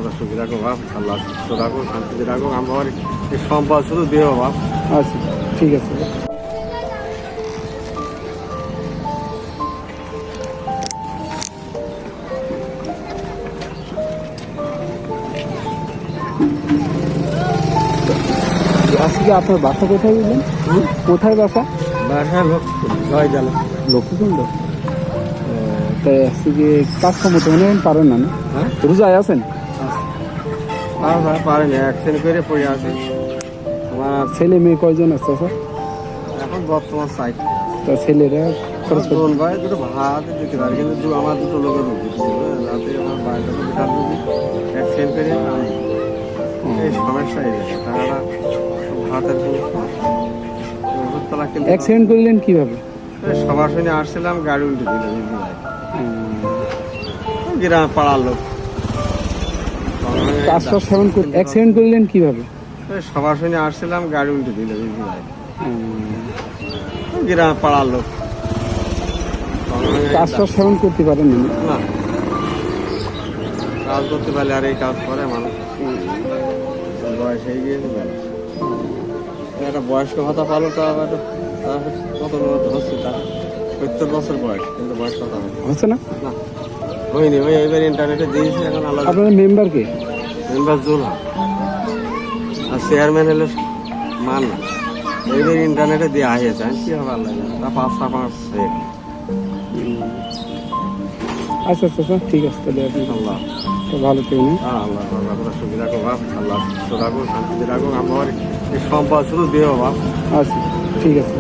তোরা সুখী রাখো বাপ, আল্লাহ সুস্থ রাখো, শান্তিতে রাখো, আমার এই সম্পদ শুধু দেও বাপ। আচ্ছা ঠিক আছে। আজকে আপনার বাসা কোথায় বললেন? কোথায় বাসা? বাসা লোক জয় গেল লক্ষ্মীকুণ্ড। তাই আজকে কাজকর্ম তো মনে হয় পারেন না, না? হ্যাঁ রোজায় আছেন? পারেনি, অ্যাক্সিডেন্ট করে পড়ে আছে। আমার ছেলে মেয়ে কয়জন আছে স্যার? এখন বর্তমান সাইড তা ছেলেরা খরচ করতে বোন ভাই দুটো ভাত দিতে পারি, কিন্তু আমার দুটো লোকের রুগী রাতে আমার বাড়িতে বিশাল রুগী অ্যাক্সিডেন্ট করে এই সমস্যা হয়ে গেছে। তারা ভাতের ওষুধতলা কিন্তু অ্যাক্সিডেন্ট করলেন কিভাবে? সবার সঙ্গে আসছিলাম, গাড়ি উল্টে দিল গ্রাম পাড়ার লোক। কাজটা সেবন করে অ্যাক্সিডেন্ট করলেন কিভাবে? সবার সঙ্গে আসছিলাম, গাড়ি উল্টে দিল গ্রাম পাড়ার লোক। কাজটা সেবন করতে পারেন না? না কাজ করতে পারলে আর এই কাজ করে মানুষ, বয়স হয়ে গিয়েছে মানুষ। একটা বয়স্ক ভাতা পালো, তো আবার তার কত হচ্ছে, তার 70 বছর বয়স, কিন্তু বয়স্ক ভাতা হচ্ছে না? না হয়নি। ওই এবার ইন্টারনেটে দিয়েছি, এখন আলাদা আপনাদের মেম্বার কে? মেম্বার জোল আর চেয়ারম্যান হলো মান না। এইবার ইন্টারনেটে দেওয়া হয়েছে, কি হবে আল্লাহ জানে। তা 5 রেট। আচ্ছা আচ্ছা স্যার, ঠিক আছে তাহলে আপনি আল্লাহ তো ভালো থাকবেন। আল্লাহ তোরা সুখী রাখো বাপ, আল্লাহ সুস্থ রাখো, শান্তিতে রাখো, আমার এই সম্পদ শুধু দেও বাপ। আচ্ছা ঠিক আছে।